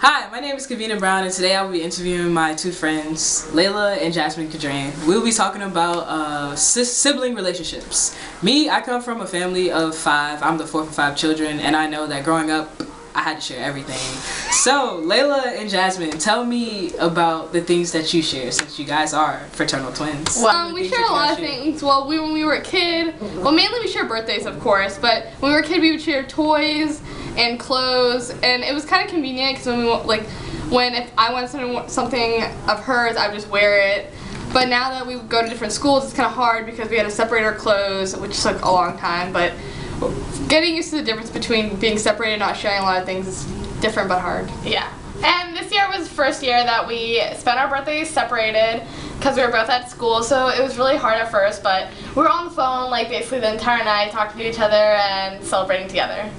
Hi, my name is Kavina Brown, and today I will be interviewing my two friends, Layla and Jasmine Kadrain. We'll be talking about sibling relationships. Me, I come from a family of 5. I'm the 4th of 5 children, and I know that growing up, I had to share everything. So, Layla and Jasmine, tell me about the things that you share, since you guys are fraternal twins. We share a lot of things. Well, when we were a kid, mainly we share birthdays, of course, but when we were a kid, we would share toys and clothes, and it was kind of convenient because if I wanted something of hers, I would just wear it. But now that we go to different schools, it's kind of hard because we had to separate our clothes, which took a long time. But getting used to the difference between being separated and not sharing a lot of things is different but hard. Yeah. And this year was the first year that we spent our birthdays separated because we were both at school, so it was really hard at first, but we were on the phone like basically the entire night talking to each other and celebrating together.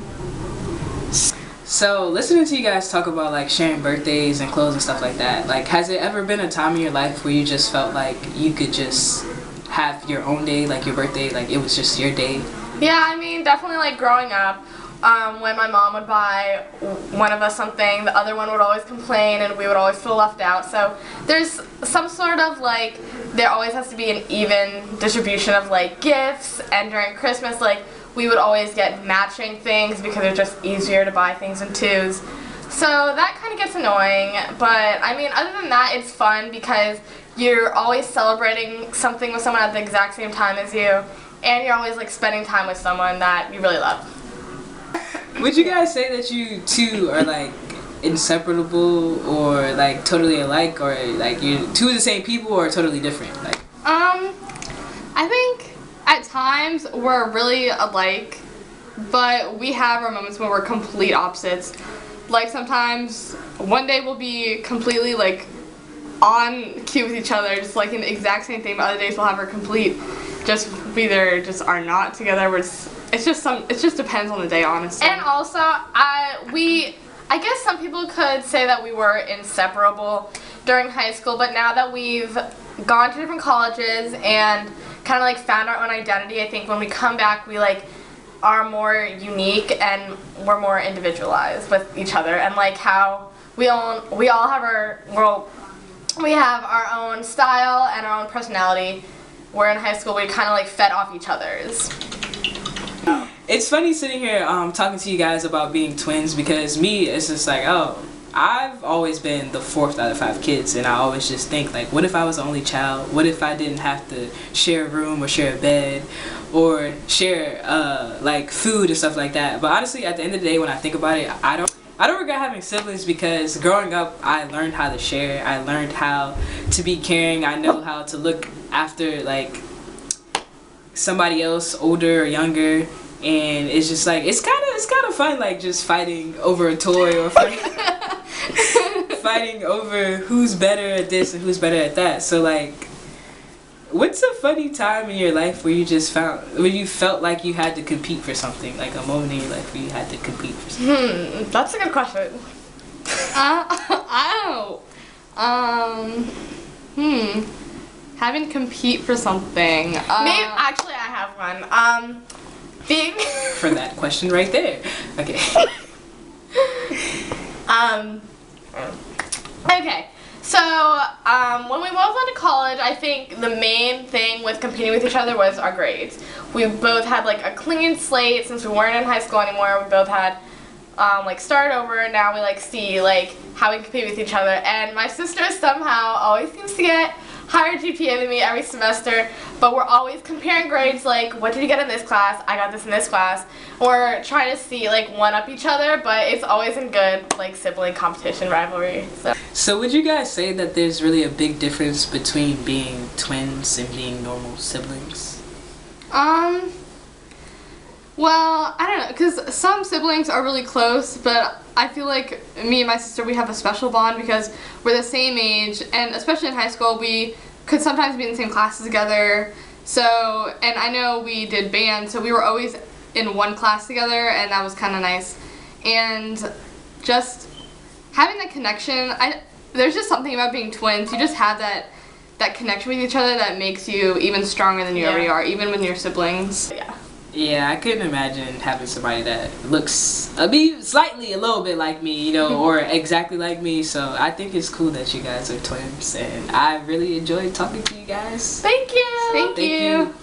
So, listening to you guys talk about like sharing birthdays and clothes and stuff like that, like has there ever been a time in your life where you just felt like you could just have your own day, like your birthday, like it was just your day? Yeah, I mean, definitely like growing up, when my mom would buy one of us something, the other one would always complain and we would always feel left out. So there's some sort of like, there always has to be an even distribution of like gifts, and during Christmas, like we would always get matching things because it's just easier to buy things in twos. So that kind of gets annoying, but I mean, other than that, it's fun because you're always celebrating something with someone at the exact same time as you, and you're always like spending time with someone that you really love. Would you guys say that you two are like inseparable or like totally alike, or like you're two of the same people or totally different? Like, I think at times we're really alike, but we have our moments when we're complete opposites. Like sometimes one day we'll be completely like on cue with each other, just like in the exact same thing, but other days we'll have our complete either just are not together. It just depends on the day, honestly. And also, I guess some people could say that we were inseparable during high school, but now that we've gone to different colleges and kind of like found our own identity, I think when we come back, we like are more unique and we're more individualized with each other, and like how we all have we have our own style and our own personality. Where in high school we kind of like fed off each other's. it's funny sitting here talking to you guys about being twins, because me, it's just like, oh, I've always been the 4th out of 5 kids, and I always just think like, what if I was the only child? What if I didn't have to share a room or share a bed or share like food and stuff like that? But honestly, at the end of the day, when I think about it, I don't regret having siblings, because growing up I learned how to share. I learned how to be caring. I know how to look after like somebody else, older or younger, and it's just like it's kind of fun, like just fighting over a toy or fighting over who's better at this and who's better at that. So like, what's a funny time in your life where you felt like you had to compete for something, like a moment in your life where you had to compete for something? That's a good question. Having to compete for something. Maybe actually I have one. For that question right there. Okay. Okay. So, when we both went to college, I think the main thing with competing with each other was our grades. We both had like a clean slate since we weren't in high school anymore. We both had like start over, and now we like see like how we compete with each other. And my sister somehow always seems to get higher GPA than me every semester, but we're always comparing grades, like what did you get in this class? I got this in this class. We're trying to see like one up each other, but it's always in good like sibling competition rivalry. So would you guys say that there's really a big difference between being twins and being normal siblings? Well, I don't know, because some siblings are really close, but I feel like me and my sister, we have a special bond because we're the same age, and especially in high school, we could sometimes be in the same classes together. So, and I know we did band, so we were always in one class together, and that was kind of nice. And just having that connection, there's just something about being twins. You just have that connection with each other that makes you even stronger than you already are, even when you're siblings. Yeah. Yeah, I couldn't imagine having somebody that looks slightly a little bit like me, you know, or exactly like me. So I think it's cool that you guys are twins, and I really enjoyed talking to you guys. Thank you. Thank you.